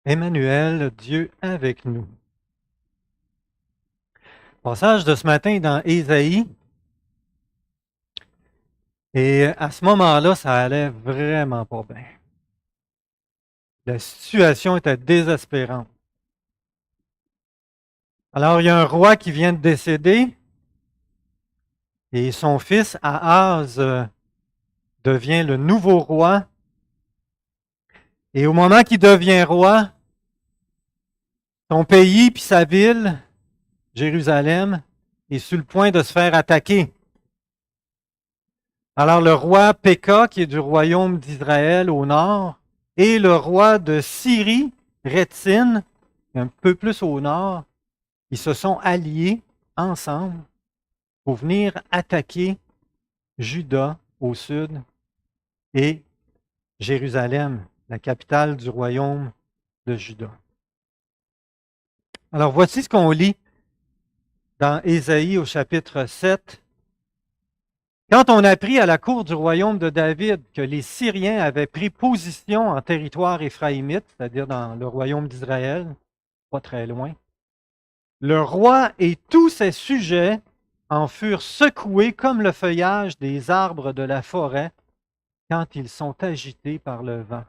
Emmanuel, Dieu avec nous. Passage de ce matin est dans Ésaïe. Et à ce moment-là, ça allait vraiment pas bien. La situation était désespérante. Alors, il y a un roi qui vient de décéder et son fils Ahaz devient le nouveau roi. Et au moment qu'il devient roi, son pays puis sa ville, Jérusalem, est sur le point de se faire attaquer. Alors le roi Péka, qui est du royaume d'Israël au nord, et le roi de Syrie, Rétine, un peu plus au nord, ils se sont alliés ensemble pour venir attaquer Juda au sud et Jérusalem, la capitale du royaume de Juda. Alors voici ce qu'on lit dans Ésaïe au chapitre 7. Quand on apprit à la cour du royaume de David que les Syriens avaient pris position en territoire éphraïmite, c'est-à-dire dans le royaume d'Israël, pas très loin, le roi et tous ses sujets en furent secoués comme le feuillage des arbres de la forêt quand ils sont agités par le vent.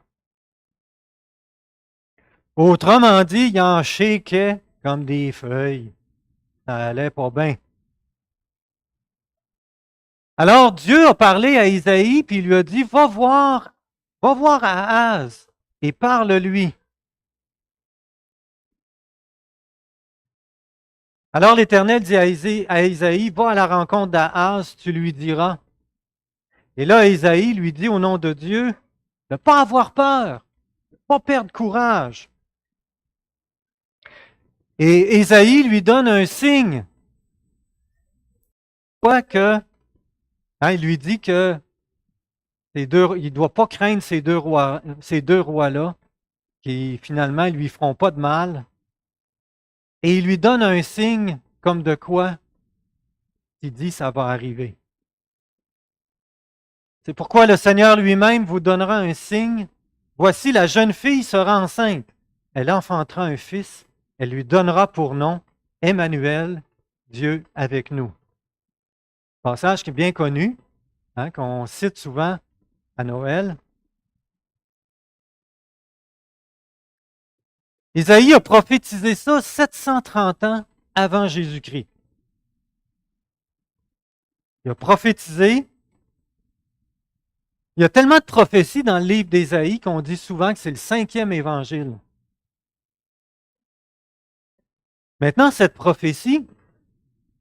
Autrement dit, ils en shakeaient comme des feuilles. Ça allait pas bien. Alors Dieu a parlé à Isaïe, puis il lui a dit, va voir Ahaz et parle-lui. Alors l'Éternel dit à Isaïe, va à la rencontre d'Ahaz, tu lui diras. Et là, Isaïe lui dit au nom de Dieu, de ne pas avoir peur, de ne pas perdre courage. Et Isaïe lui donne un signe. Quoi que, il lui dit que il ne doit pas craindre ces deux rois-là, qui finalement lui feront pas de mal. Et il lui donne un signe comme de quoi il dit ça va arriver. C'est pourquoi le Seigneur lui-même vous donnera un signe. Voici, la jeune fille sera enceinte. Elle enfantera un fils. Elle lui donnera pour nom Emmanuel, Dieu avec nous. Passage qui est bien connu, qu'on cite souvent à Noël. Isaïe a prophétisé ça 730 ans avant Jésus-Christ. Il a prophétisé. Il y a tellement de prophéties dans le livre d'Ésaïe qu'on dit souvent que c'est le 5e évangile. Maintenant, cette prophétie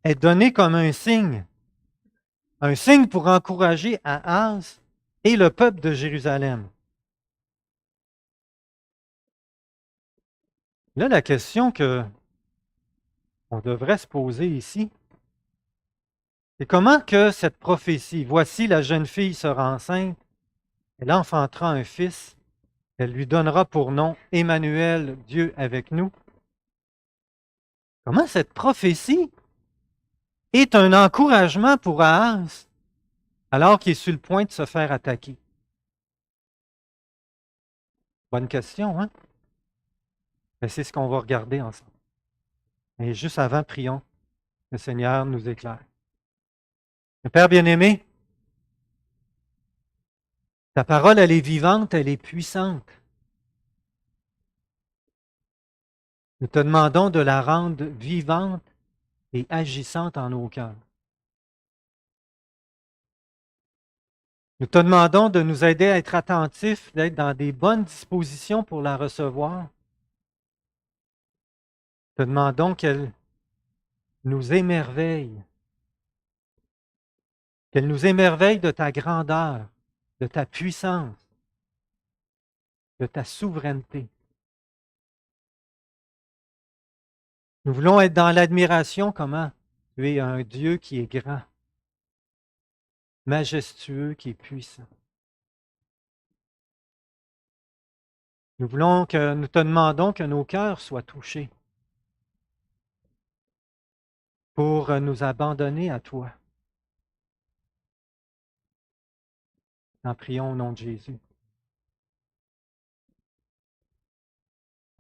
est donnée comme un signe pour encourager Ahaz et le peuple de Jérusalem. Là, la question que on devrait se poser ici, c'est comment que cette prophétie, voici la jeune fille sera enceinte, elle enfantera un fils, elle lui donnera pour nom Emmanuel, Dieu avec nous. Comment cette prophétie est un encouragement pour Ahaz alors qu'il est sur le point de se faire attaquer? Bonne question, hein? Mais c'est ce qu'on va regarder ensemble. Et juste avant, prions, le Seigneur nous éclaire. Le Père bien-aimé, ta parole, elle est vivante, elle est puissante. Nous te demandons de la rendre vivante et agissante en nos cœurs. Nous te demandons de nous aider à être attentifs, d'être dans des bonnes dispositions pour la recevoir. Te demandons nous qu'elle nous émerveille de ta grandeur, de ta puissance, de ta souveraineté. Nous voulons être dans l'admiration comment tu es un Dieu qui est grand, majestueux, qui est puissant. Nous te demandons que nos cœurs soient touchés pour nous abandonner à toi. En prions au nom de Jésus.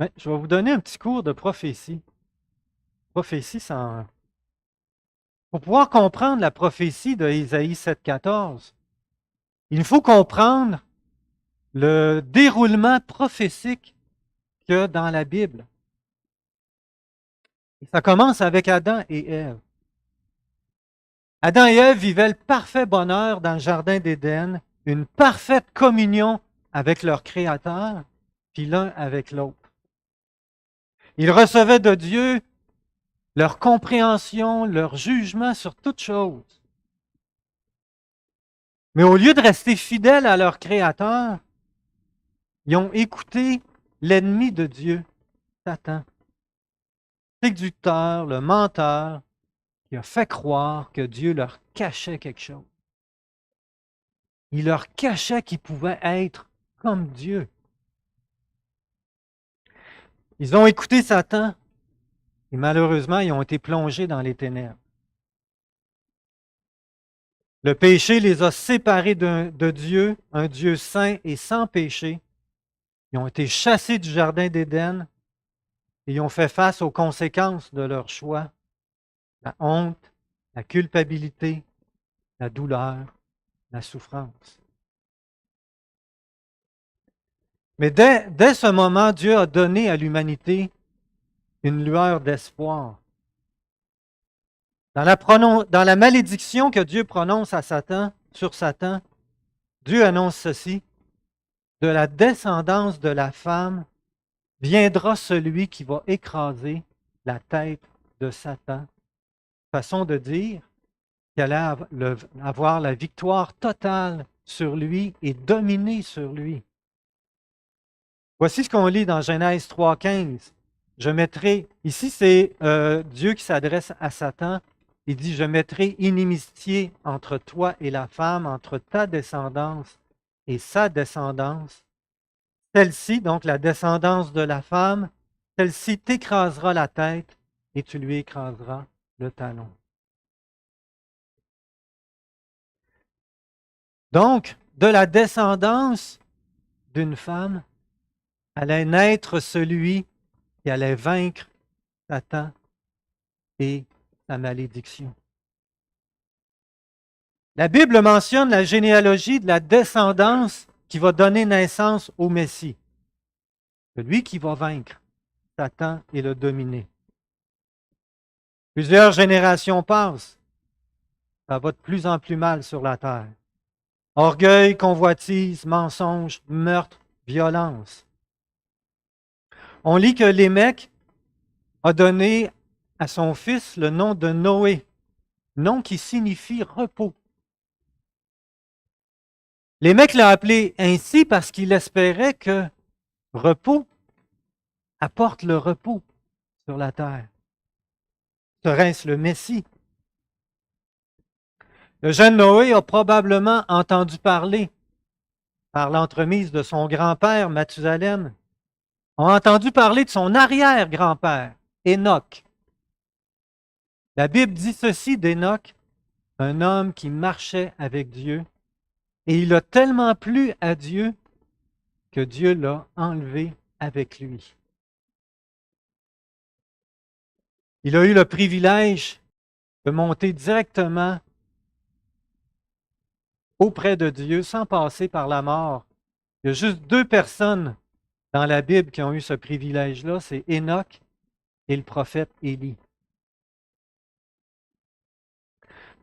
Ben, je vais vous donner un petit cours de prophétie. Prophétie, pour pouvoir comprendre la prophétie de Ésaïe 7,14, il faut comprendre le déroulement prophétique qu'il y a dans la Bible. Et ça commence avec Adam et Ève. Adam et Ève vivaient le parfait bonheur dans le jardin d'Éden, une parfaite communion avec leur Créateur, puis l'un avec l'autre. Ils recevaient de Dieu leur compréhension, leur jugement sur toute chose. Mais au lieu de rester fidèles à leur Créateur, ils ont écouté l'ennemi de Dieu, Satan, le séducteur, le menteur, qui a fait croire que Dieu leur cachait quelque chose. Il leur cachait qu'ils pouvaient être comme Dieu. Ils ont écouté Satan et malheureusement, ils ont été plongés dans les ténèbres. Le péché les a séparés de Dieu, un Dieu saint et sans péché. Ils ont été chassés du jardin d'Éden et ils ont fait face aux conséquences de leur choix, la honte, la culpabilité, la douleur, la souffrance. Mais dès ce moment, Dieu a donné à l'humanité une lueur d'espoir. Dans la malédiction que Dieu prononce sur Satan, Dieu annonce ceci: de la descendance de la femme viendra celui qui va écraser la tête de Satan. Façon de dire qu'il allait avoir la victoire totale sur lui et dominer sur lui. Voici ce qu'on lit dans Genèse 3,15. Je mettrai, ici c'est Dieu qui s'adresse à Satan. Il dit, je mettrai inimitié entre toi et la femme, entre ta descendance et sa descendance. Celle-ci, donc la descendance de la femme, celle-ci t'écrasera la tête et tu lui écraseras le talon. Donc, de la descendance d'une femme, allait naître celui qui allait vaincre Satan et sa malédiction. La Bible mentionne la généalogie de la descendance qui va donner naissance au Messie, celui qui va vaincre Satan et le dominer. Plusieurs générations passent, ça va de plus en plus mal sur la terre. Orgueil, convoitise, mensonge, meurtre, violence. On lit que Lémec a donné à son fils le nom de Noé, nom qui signifie repos. Lémec l'a appelé ainsi parce qu'il espérait que repos apporte le repos sur la terre. Serait-ce le Messie? Le jeune Noé a probablement entendu parler, par l'entremise de son grand-père Mathusalem, a entendu parler de son arrière-grand-père, Enoch. La Bible dit ceci d'Enoch, un homme qui marchait avec Dieu, et il a tellement plu à Dieu que Dieu l'a enlevé avec lui. Il a eu le privilège de monter directement auprès de Dieu sans passer par la mort. Il y a juste 2 personnes dans la Bible qui ont eu ce privilège-là, c'est Enoch et le prophète Élie.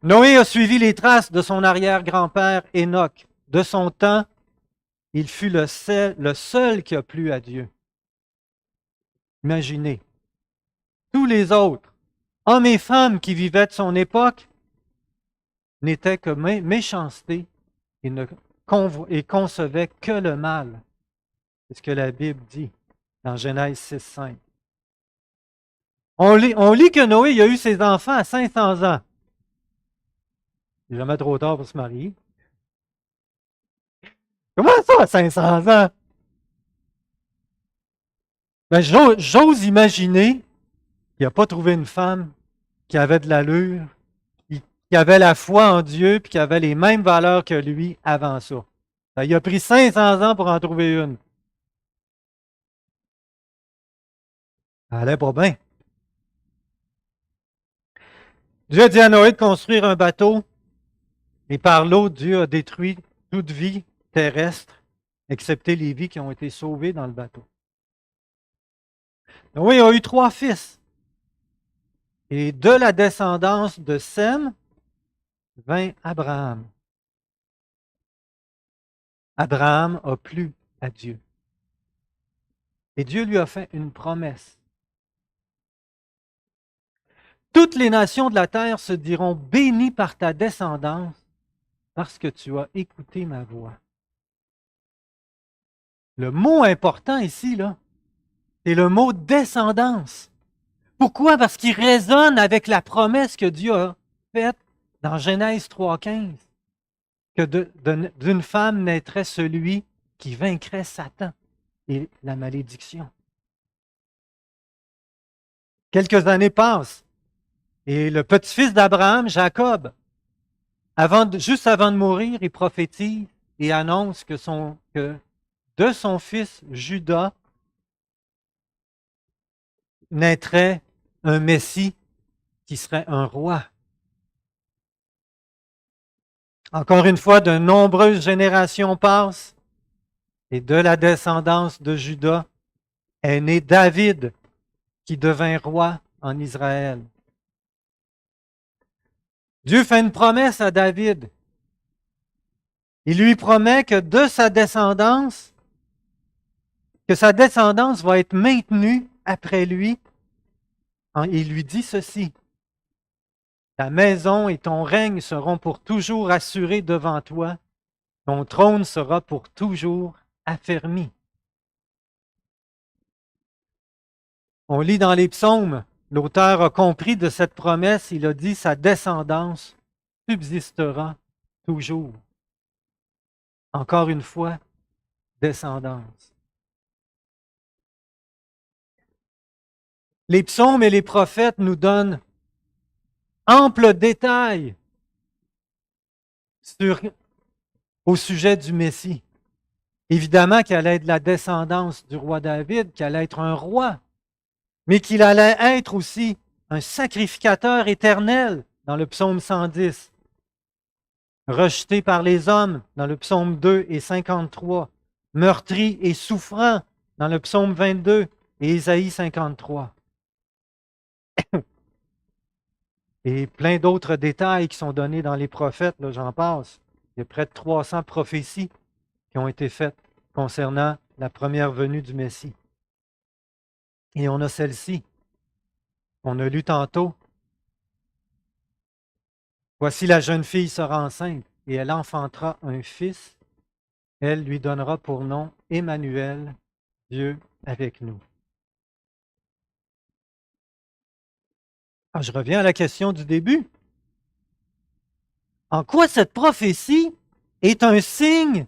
Noé a suivi les traces de son arrière-grand-père Enoch. De son temps, il fut le seul qui a plu à Dieu. Imaginez, tous les autres, hommes et femmes qui vivaient de son époque, n'étaient que méchanceté et concevaient que le mal. C'est ce que la Bible dit dans Genèse 6,5. On lit que Noé il a eu ses enfants à 500 ans. C'est jamais trop tard pour se marier. Comment ça, à 500 ans? Ben, j'ose imaginer qu'il n'a pas trouvé une femme qui avait de l'allure, qui avait la foi en Dieu, puis qui avait les mêmes valeurs que lui avant ça. Ben, il a pris 500 ans pour en trouver une. Ça allait pas bien. Dieu a dit à Noé de construire un bateau, et par l'eau, Dieu a détruit toute vie terrestre, excepté les vies qui ont été sauvées dans le bateau. Noé a eu 3 fils. Et de la descendance de Sem vint Abraham. Abraham a plu à Dieu. Et Dieu lui a fait une promesse. Toutes les nations de la terre se diront bénies par ta descendance parce que tu as écouté ma voix. Le mot important ici, là, c'est le mot descendance. Pourquoi? Parce qu'il résonne avec la promesse que Dieu a faite dans Genèse 3,15, que d'une femme naîtrait celui qui vaincrait Satan et la malédiction. Quelques années passent et le petit-fils d'Abraham, Jacob, juste avant de mourir, il prophétise et annonce que de son fils Judas naîtrait un Messie qui serait un roi. Encore une fois, de nombreuses générations passent et de la descendance de Judas est né David qui devint roi en Israël. Dieu fait une promesse à David. Il lui promet que de sa descendance, que sa descendance va être maintenue après lui. Il lui dit ceci: ta maison et ton règne seront pour toujours assurés devant toi. Ton trône sera pour toujours affermi. On lit dans les psaumes, l'auteur a compris de cette promesse, il a dit sa descendance subsistera toujours. Encore une fois, descendance. Les psaumes et les prophètes nous donnent ample détail au sujet du Messie. Évidemment qu'il allait être de la descendance du roi David, qu'il allait être un roi, mais qu'il allait être aussi un sacrificateur éternel dans le psaume 110, rejeté par les hommes dans le psaume 2 et 53, meurtri et souffrant dans le psaume 22 et Ésaïe 53. Et plein d'autres détails qui sont donnés dans les prophètes, là, j'en passe. Il y a près de 300 prophéties qui ont été faites concernant la première venue du Messie. Et on a celle-ci, qu'on a lu tantôt. Voici la jeune fille sera enceinte et elle enfantera un fils. Elle lui donnera pour nom Emmanuel, Dieu avec nous. Je reviens à la question du début. En quoi cette prophétie est un signe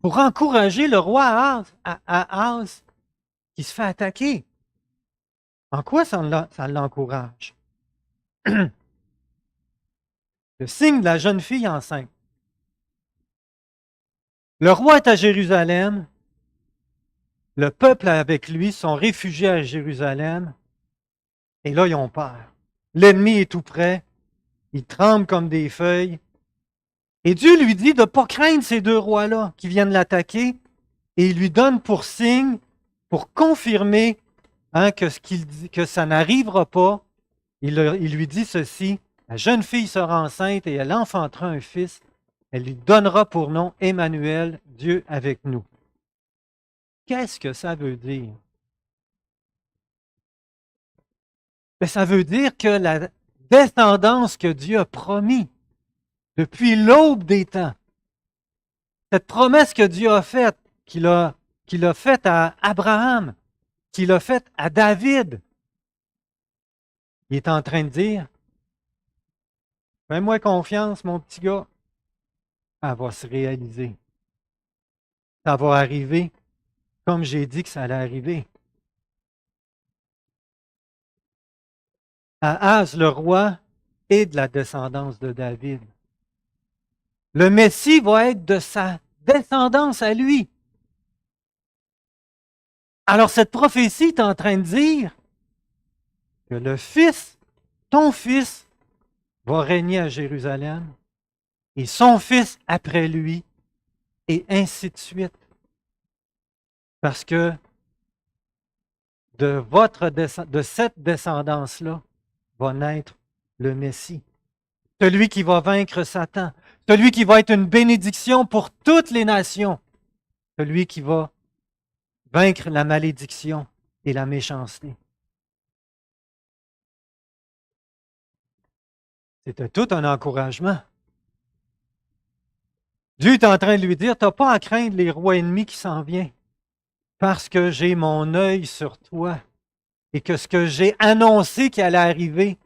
pour encourager le roi Ahaz qui se fait attaquer? En quoi ça l'encourage? Le signe de la jeune fille enceinte. Le roi est à Jérusalem. Le peuple avec lui sont réfugiés à Jérusalem. Et là, ils ont peur. L'ennemi est tout près. Ils tremblent comme des feuilles. Et Dieu lui dit de ne pas craindre ces 2 rois-là qui viennent l'attaquer. Et il lui donne pour signe, pour confirmer que ça n'arrivera pas. Il lui dit ceci: la jeune fille sera enceinte et elle enfantera un fils. Elle lui donnera pour nom Emmanuel, Dieu avec nous. Qu'est-ce que ça veut dire? Mais ça veut dire que la descendance que Dieu a promis depuis l'aube des temps, cette promesse que Dieu a faite, qu'il a faite à Abraham, qu'il a faite à David, il est en train de dire: fais-moi confiance, mon petit gars, elle va se réaliser. Ça va arriver comme j'ai dit que ça allait arriver. Ahaz, le roi, est de la descendance de David. Le Messie va être de sa descendance à lui. Alors cette prophétie est en train de dire que le Fils, ton Fils, va régner à Jérusalem, et son Fils après lui, et ainsi de suite. Parce que de cette descendance-là va naître le Messie, celui qui va vaincre Satan, celui qui va être une bénédiction pour toutes les nations, celui qui va vaincre la malédiction et la méchanceté. C'était tout un encouragement. Dieu est en train de lui dire, tu n'as pas à craindre les rois ennemis qui s'en viennent, parce que j'ai mon œil sur toi et que ce que j'ai annoncé qui allait arriver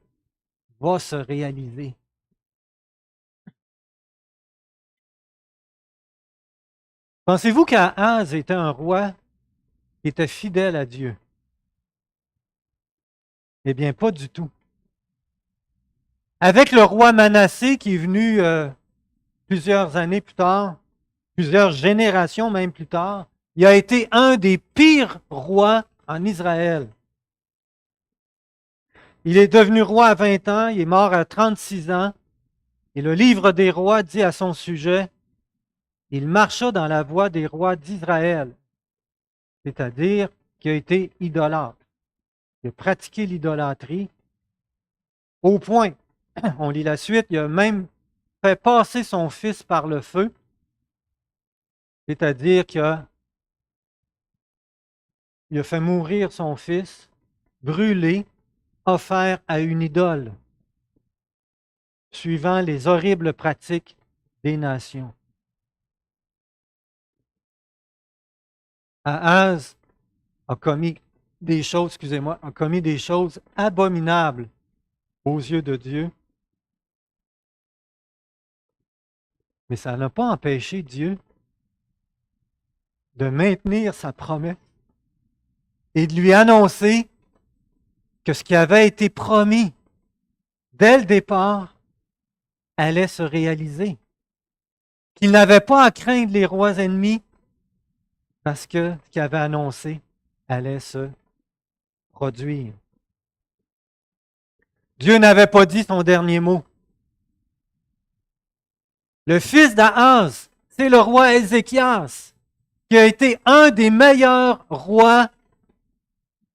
va se réaliser. Pensez-vous qu'Ahaz était un roi qui était fidèle à Dieu? Eh bien, pas du tout. Avec le roi Manassé qui est venu plusieurs années plus tard, plusieurs générations même plus tard, il a été un des pires rois en Israël. Il est devenu roi à 20 ans, il est mort à 36 ans, et le livre des rois dit à son sujet, il marcha dans la voie des rois d'Israël, c'est-à-dire qu'il a été idolâtre. Il a pratiqué l'idolâtrie au point, on lit la suite, il a même fait passer son fils par le feu, c'est-à-dire qu'il a fait mourir son fils, brûlé, offert à une idole, suivant les horribles pratiques des nations. Ahaz a commis des choses, a commis des choses abominables aux yeux de Dieu, mais ça n'a pas empêché Dieu de maintenir sa promesse et de lui annoncer que ce qui avait été promis dès le départ allait se réaliser. Qu'il n'avait pas à craindre les rois ennemis parce que ce qu'il avait annoncé allait se produire. Dieu n'avait pas dit son dernier mot. Le fils d'Ahaz, c'est le roi Ézéchias, qui a été un des meilleurs rois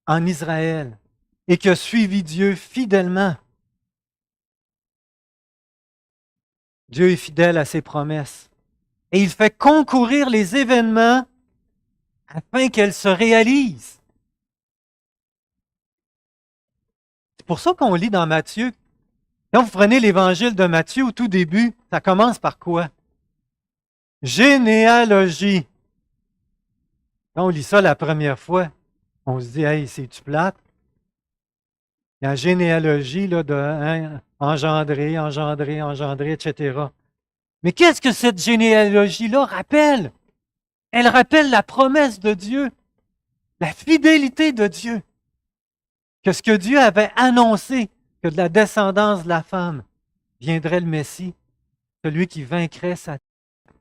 en Israël et qui a suivi Dieu fidèlement. Dieu est fidèle à ses promesses et il fait concourir les événements afin qu'elles se réalisent. C'est pour ça qu'on lit dans Matthieu. Quand vous prenez l'évangile de Matthieu au tout début, ça commence par quoi? Généalogie. Quand on lit ça la première fois, on se dit, hey, c'est-tu plate? La généalogie là, de engendrer, engendrer, engendrer, etc. Mais qu'est-ce que cette généalogie-là rappelle? Elle rappelle la promesse de Dieu, la fidélité de Dieu, que ce que Dieu avait annoncé, que de la descendance de la femme viendrait le Messie, celui qui vaincrait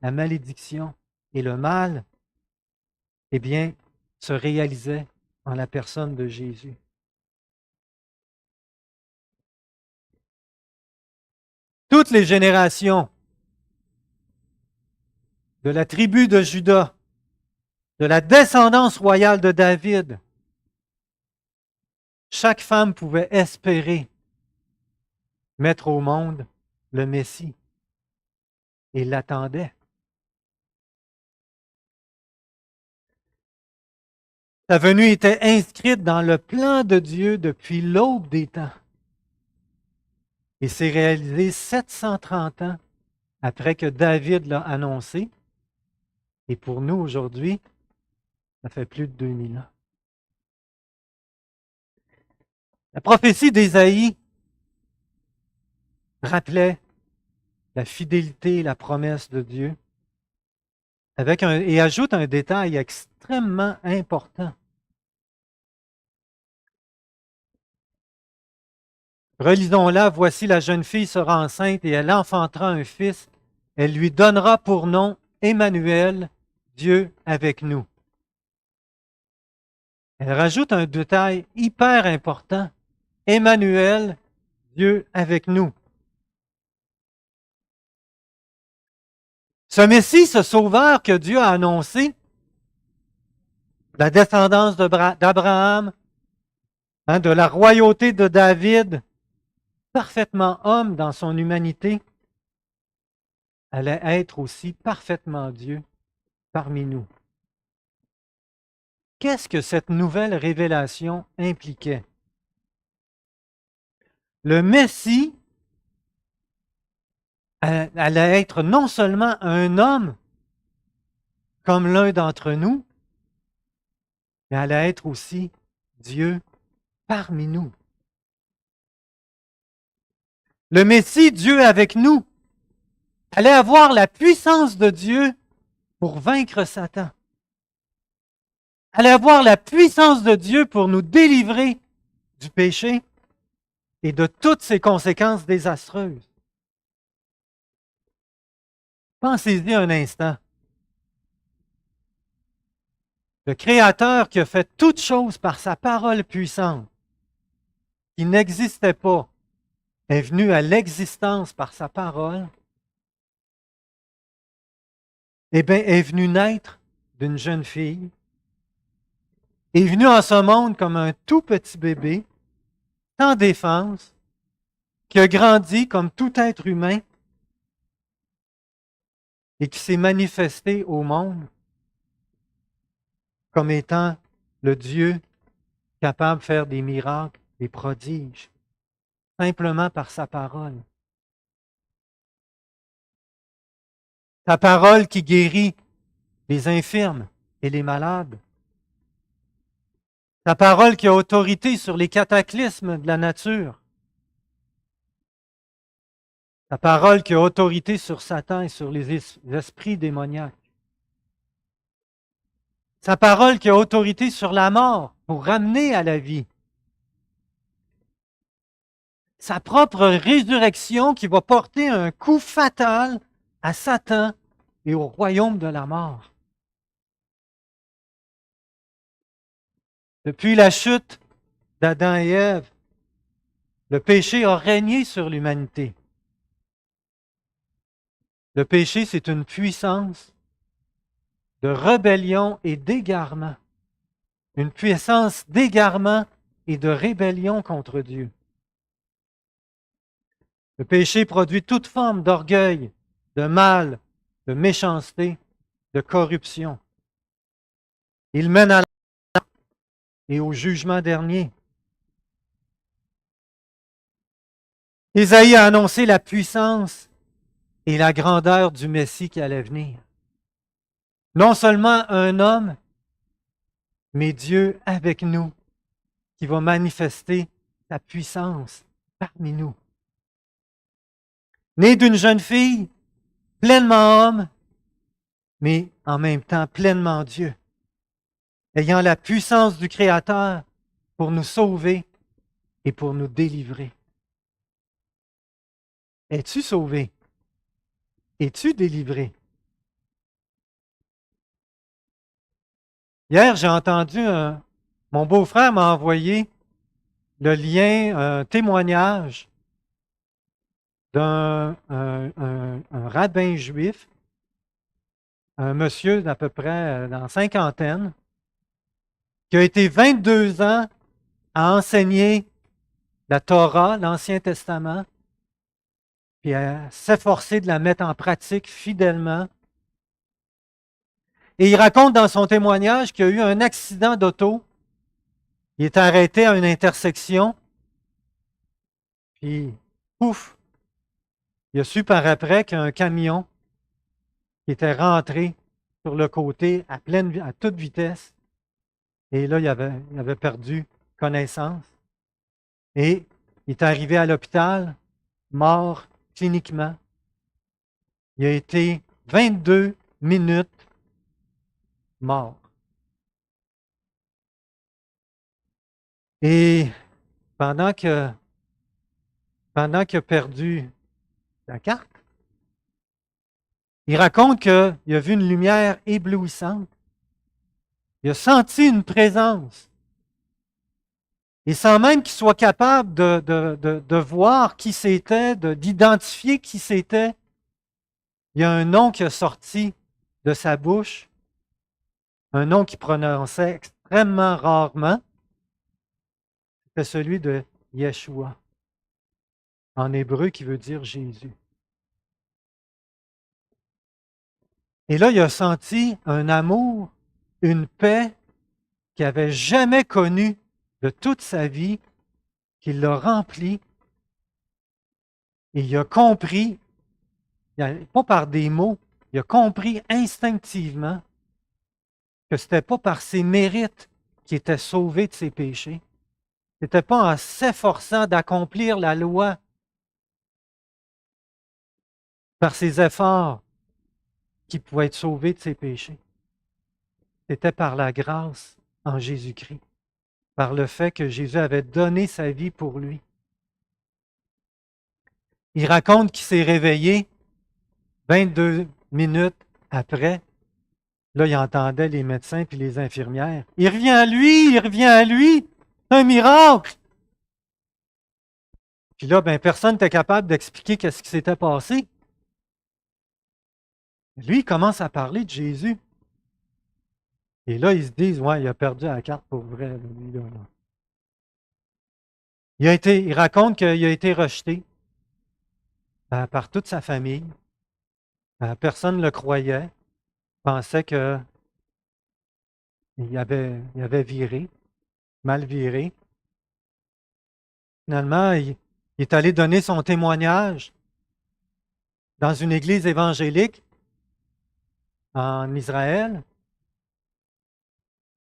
la malédiction et le mal, eh bien, se réalisait en la personne de Jésus. Toutes les générations de la tribu de Juda, de la descendance royale de David, chaque femme pouvait espérer mettre au monde le Messie et l'attendait. Sa venue était inscrite dans le plan de Dieu depuis l'aube des temps et s'est réalisée 730 ans après que David l'a annoncé. Et pour nous, aujourd'hui, ça fait plus de 2000 ans. La prophétie d'Ésaïe rappelait la fidélité et la promesse de Dieu et ajoute un détail extrêmement important. Relisons-la, voici la jeune fille sera enceinte et elle enfantera un fils. Elle lui donnera pour nom Emmanuel, Dieu avec nous. Elle rajoute un détail hyper important. Emmanuel, Dieu avec nous. Ce Messie, ce Sauveur que Dieu a annoncé, la descendance d'Abraham, de la royauté de David, parfaitement homme dans son humanité, allait être aussi parfaitement Dieu parmi nous. Qu'est-ce que cette nouvelle révélation impliquait? Le Messie allait être non seulement un homme comme l'un d'entre nous, mais allait être aussi Dieu parmi nous. Le Messie, Dieu avec nous, allait avoir la puissance de Dieu pour vaincre Satan. Allait avoir la puissance de Dieu pour nous délivrer du péché et de toutes ses conséquences désastreuses. Pensez-y un instant. Le Créateur qui a fait toutes choses par sa parole puissante, qui n'existait pas, est venu à l'existence par sa parole, eh bien, est venu naître d'une jeune fille, est venu en ce monde comme un tout petit bébé, sans défense, qui a grandi comme tout être humain et qui s'est manifesté au monde comme étant le Dieu capable de faire des miracles, des prodiges, simplement par sa parole. Sa parole qui guérit les infirmes et les malades. Sa parole qui a autorité sur les cataclysmes de la nature. Sa parole qui a autorité sur Satan et sur les esprits démoniaques. Sa parole qui a autorité sur la mort pour ramener à la vie. Sa propre résurrection qui va porter un coup fatal à Satan et au royaume de la mort. Depuis la chute d'Adam et Ève, le péché a régné sur l'humanité. Le péché, c'est une puissance de rébellion et d'égarement. Une puissance d'égarement et de rébellion contre Dieu. Le péché produit toute forme d'orgueil, de mal, de méchanceté, de corruption. Il mène à la mort et au jugement dernier. Ésaïe a annoncé la puissance et la grandeur du Messie qui allait venir. Non seulement un homme, mais Dieu avec nous, qui va manifester sa puissance parmi nous. Né d'une jeune fille, pleinement homme, mais en même temps pleinement Dieu, ayant la puissance du Créateur pour nous sauver et pour nous délivrer. Es-tu sauvé? Es-tu délivré? Hier, j'ai entendu, mon beau-frère m'a envoyé le lien, un témoignage d'un un rabbin juif, un monsieur d'à peu près dans la cinquantaine, qui a été 22 ans à enseigner la Torah, l'Ancien Testament, puis à s'efforcer de la mettre en pratique fidèlement. Et il raconte dans son témoignage qu'il y a eu un accident d'auto. Il est arrêté à une intersection, puis pouf, il a su par après qu'il y a un camion qui était rentré sur le côté à toute vitesse. Et là, il avait perdu connaissance. Et il est arrivé à l'hôpital, mort cliniquement. Il a été 22 minutes mort. Et pendant qu'il a perdu la carte, il raconte qu'il a vu une lumière éblouissante. Il a senti une présence. Et sans même qu'il soit capable de voir qui c'était, d'identifier qui c'était, il y a un nom qui a sorti de sa bouche, un nom qu'il prononçait extrêmement rarement, c'est celui de Yeshua, en hébreu qui veut dire Jésus. Et là, il a senti un amour, une paix qu'il n'avait jamais connue de toute sa vie, qui l'a rempli, et il a compris, pas par des mots, il a compris instinctivement que ce n'était pas par ses mérites qu'il était sauvé de ses péchés. Ce n'était pas en s'efforçant d'accomplir la loi par ses efforts qu'il pouvait être sauvé de ses péchés. C'était par la grâce en Jésus-Christ, par le fait que Jésus avait donné sa vie pour lui. Il raconte qu'il s'est réveillé 22 minutes après. Là, il entendait les médecins et les infirmières. Il revient à lui, il revient à lui. C'est un miracle. Puis là, personne n'était capable d'expliquer qu'est-ce qui s'était passé. Lui, il commence à parler de Jésus. Et là, ils se disent, ouais, il a perdu la carte pour vrai, lui, là. Il raconte qu'il a été rejeté par toute sa famille. Personne ne le croyait. Pensait qu'il avait viré, mal viré. Finalement, il est allé donner son témoignage dans une église évangélique en Israël.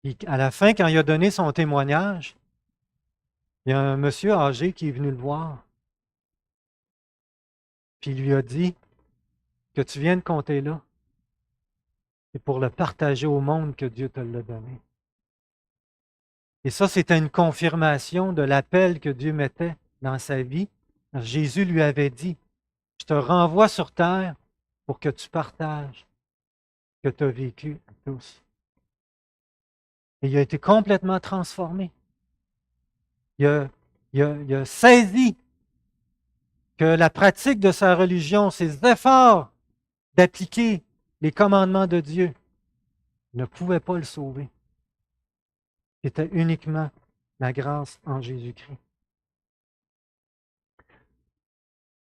Et à la fin, quand il a donné son témoignage, il y a un monsieur âgé qui est venu le voir. Puis il lui a dit, que tu viens de compter là, c'est pour le partager au monde que Dieu te l'a donné. Et ça, c'était une confirmation de l'appel que Dieu mettait dans sa vie. Jésus lui avait dit, je te renvoie sur terre pour que tu partages ce que tu as vécu à tous. Et il a été complètement transformé. Il a saisi que la pratique de sa religion, ses efforts d'appliquer les commandements de Dieu, ne pouvaient pas le sauver. C'était uniquement la grâce en Jésus-Christ.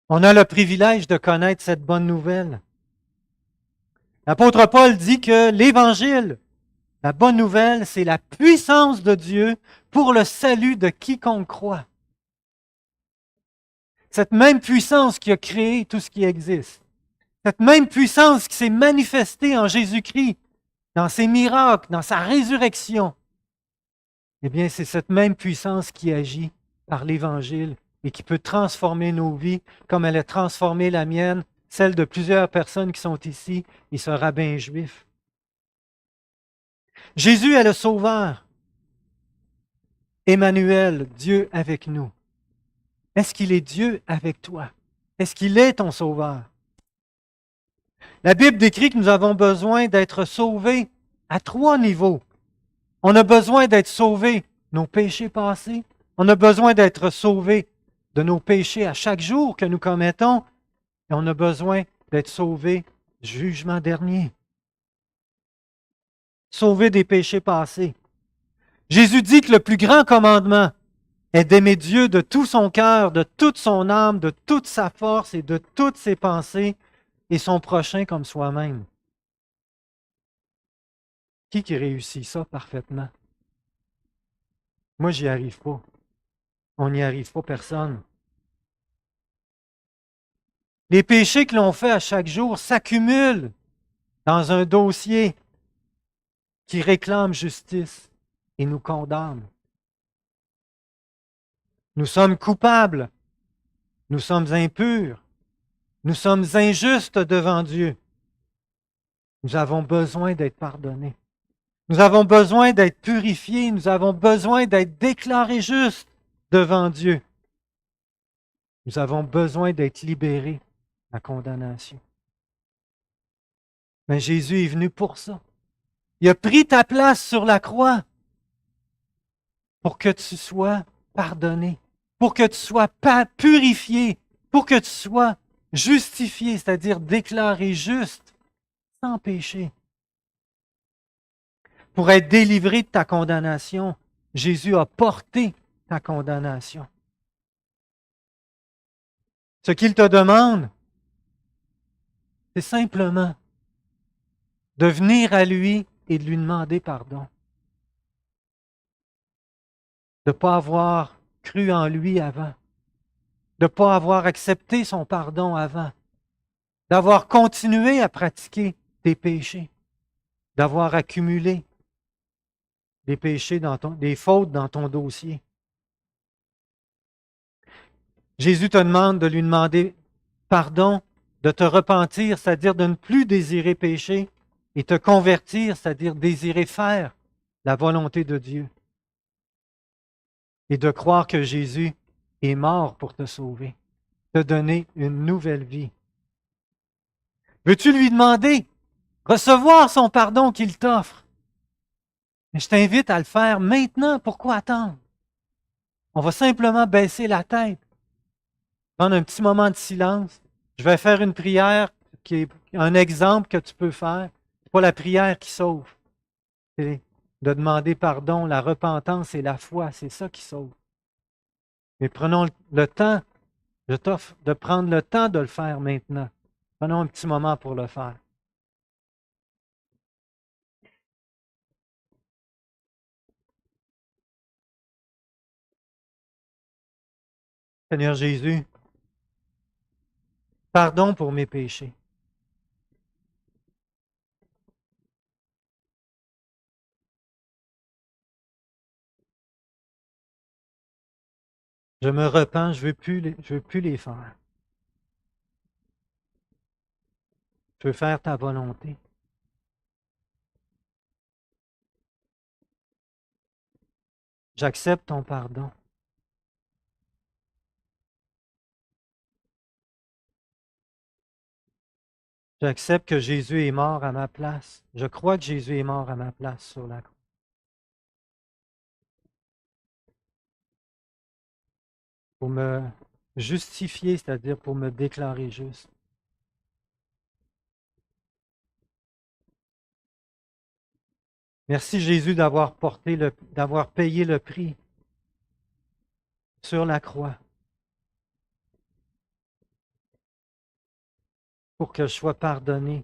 On a le privilège de connaître cette bonne nouvelle. L'apôtre Paul dit que l'Évangile, la bonne nouvelle, c'est la puissance de Dieu pour le salut de quiconque croit. Cette même puissance qui a créé tout ce qui existe. Cette même puissance qui s'est manifestée en Jésus-Christ, dans ses miracles, dans sa résurrection. Eh bien, c'est cette même puissance qui agit par l'Évangile et qui peut transformer nos vies comme elle a transformé la mienne, celle de plusieurs personnes qui sont ici et ce rabbin juif. Jésus est le Sauveur. Emmanuel, Dieu avec nous. Est-ce qu'il est Dieu avec toi? Est-ce qu'il est ton Sauveur? La Bible décrit que nous avons besoin d'être sauvés à 3 niveaux. On a besoin d'être sauvés de nos péchés passés. On a besoin d'être sauvés de nos péchés à chaque jour que nous commettons. Et on a besoin d'être sauvés du jugement dernier. Sauvés des péchés passés. Jésus dit que le plus grand commandement est d'aimer Dieu de tout son cœur, de toute son âme, de toute sa force et de toutes ses pensées, et son prochain comme soi-même. Qui réussit ça parfaitement? Moi, j'y arrive pas. On n'y arrive pas, personne. Les péchés que l'on fait à chaque jour s'accumulent dans un dossier qui réclame justice et nous condamne. Nous sommes coupables, nous sommes impurs, nous sommes injustes devant Dieu. Nous avons besoin d'être pardonnés. Nous avons besoin d'être purifiés, nous avons besoin d'être déclarés justes devant Dieu. Nous avons besoin d'être libérés de la condamnation. Mais Jésus est venu pour ça. Il a pris ta place sur la croix pour que tu sois pardonné, pour que tu sois purifié, pour que tu sois justifié, c'est-à-dire déclaré juste, sans péché. Pour être délivré de ta condamnation, Jésus a porté ta condamnation. Ce qu'il te demande, c'est simplement de venir à lui et de lui demander pardon. De ne pas avoir cru en lui avant, de ne pas avoir accepté son pardon avant, d'avoir continué à pratiquer tes péchés, d'avoir accumulé des péchés des fautes dans ton dossier. Jésus te demande de lui demander pardon, de te repentir, c'est-à-dire de ne plus désirer pécher, et te convertir, c'est-à-dire désirer faire la volonté de Dieu, et de croire que Jésus est mort pour te sauver, te donner une nouvelle vie. Veux-tu lui demander, recevoir son pardon qu'il t'offre? Mais je t'invite à le faire maintenant. Pourquoi attendre? On va simplement baisser la tête, prendre un petit moment de silence. Je vais faire une prière qui est un exemple que tu peux faire. Ce n'est pas la prière qui sauve. C'est de demander pardon, la repentance et la foi. C'est ça qui sauve. Mais prenons le temps, je t'offre de prendre le temps de le faire maintenant. Prenons un petit moment pour le faire. Seigneur Jésus, pardon pour mes péchés. Je me repens, je veux plus les faire. Je veux faire ta volonté. J'accepte ton pardon. J'accepte que Jésus est mort à ma place. Je crois que Jésus est mort à ma place sur la croix. Pour me justifier, c'est-à-dire pour me déclarer juste. Merci Jésus d'avoir payé le prix sur la croix pour que je sois pardonné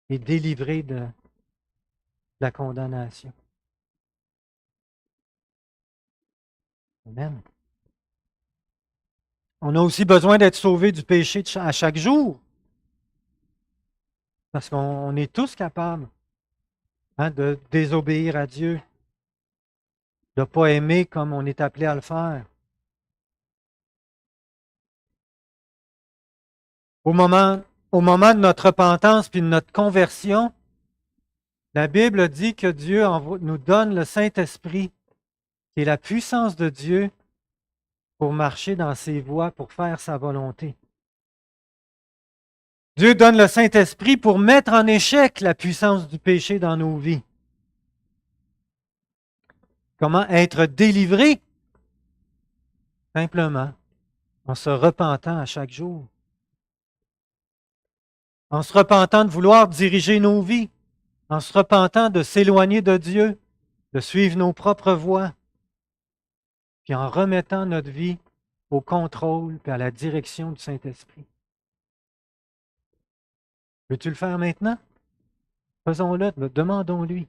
et délivré de la condamnation. Amen. On a aussi besoin d'être sauvé du péché à chaque jour, parce qu'on est tous capables de désobéir à Dieu, de ne pas aimer comme on est appelé à le faire. Au moment, au moment de notre repentance puis de notre conversion, la Bible dit que Dieu nous donne le Saint-Esprit, qui est la puissance de Dieu pour marcher dans ses voies, pour faire sa volonté. Dieu donne le Saint-Esprit pour mettre en échec la puissance du péché dans nos vies. Comment être délivré? Simplement en se repentant à chaque jour. En se repentant de vouloir diriger nos vies. En se repentant de s'éloigner de Dieu, de suivre nos propres voies. Puis en remettant notre vie au contrôle et à la direction du Saint-Esprit. Veux-tu le faire maintenant? Faisons-le, demandons-lui.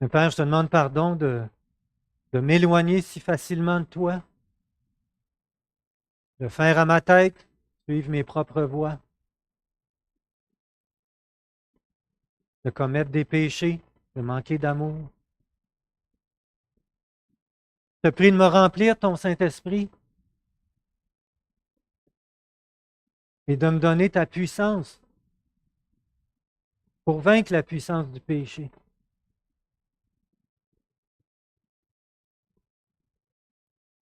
Mais Père, je te demande pardon de m'éloigner si facilement de toi, de faire à ma tête, suivre mes propres voies, de commettre des péchés, de manquer d'amour. Je te prie de me remplir ton Saint-Esprit et de me donner ta puissance pour vaincre la puissance du péché.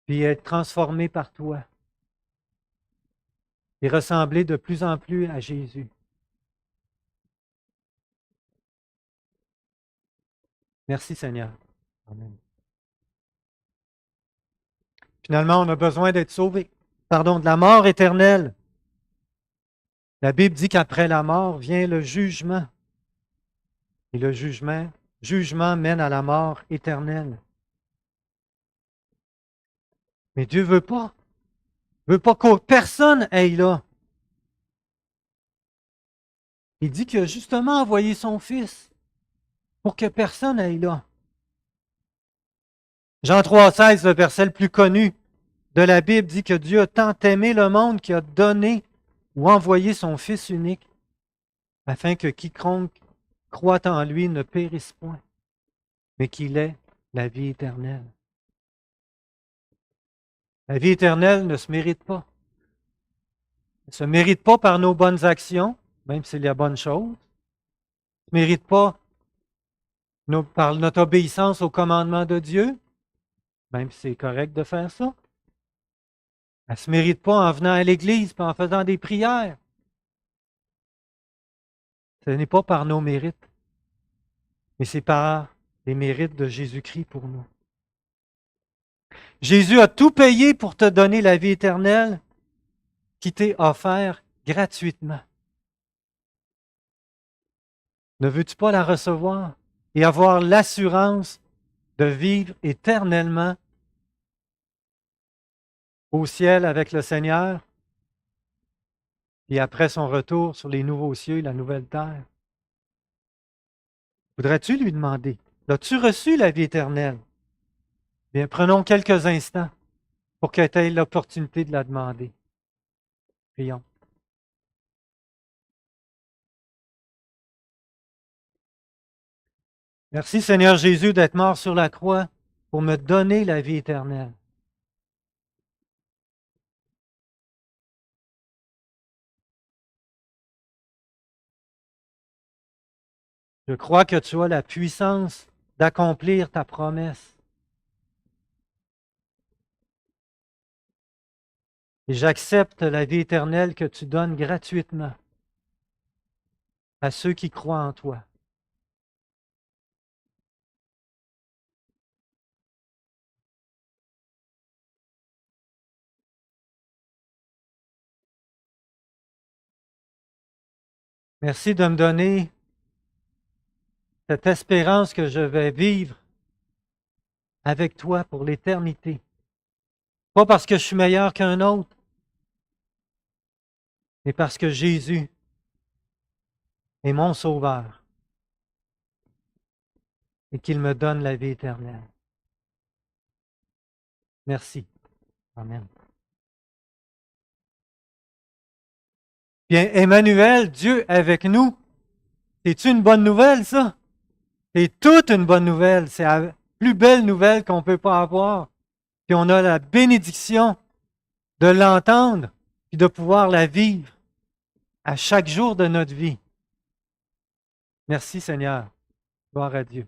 Puis être transformé par toi et ressembler de plus en plus à Jésus. Merci Seigneur. Amen. Finalement, on a besoin d'être sauvés. Pardon, de la mort éternelle. La Bible dit qu'après la mort vient le jugement. Et le jugement mène à la mort éternelle. Mais Dieu ne veut pas. Il ne veut pas que personne aille là. Il dit qu'il a justement envoyé son Fils pour que personne aille là. Jean 3,16, le verset le plus connu de la Bible, dit que Dieu a tant aimé le monde qu'il a donné ou envoyé son Fils unique, afin que quiconque croit en lui ne périsse point, mais qu'il ait la vie éternelle. La vie éternelle ne se mérite pas. Elle ne se mérite pas par nos bonnes actions, même si c'est la bonne chose. Elle ne se mérite pas par notre obéissance au commandement de Dieu, même si c'est correct de faire ça. Elle ne se mérite pas en venant à l'Église et en faisant des prières. Ce n'est pas par nos mérites, mais c'est par les mérites de Jésus-Christ pour nous. Jésus a tout payé pour te donner la vie éternelle qui t'est offerte gratuitement. Ne veux-tu pas la recevoir et avoir l'assurance de vivre éternellement au ciel avec le Seigneur et après son retour sur les nouveaux cieux et la nouvelle terre? Voudrais-tu lui demander, as-tu reçu la vie éternelle? Bien, prenons quelques instants pour que tu aies l'opportunité de la demander. Prions. Merci Seigneur Jésus d'être mort sur la croix pour me donner la vie éternelle. Je crois que tu as la puissance d'accomplir ta promesse. Et j'accepte la vie éternelle que tu donnes gratuitement à ceux qui croient en toi. Merci de me donner cette espérance que je vais vivre avec toi pour l'éternité. Pas parce que je suis meilleur qu'un autre, mais parce que Jésus est mon Sauveur et qu'il me donne la vie éternelle. Merci. Amen. Bien, Emmanuel, Dieu avec nous, c'est une bonne nouvelle, ça? C'est toute une bonne nouvelle. C'est la plus belle nouvelle qu'on ne peut pas avoir. Puis on a la bénédiction de l'entendre et de pouvoir la vivre à chaque jour de notre vie. Merci Seigneur. Gloire à Dieu.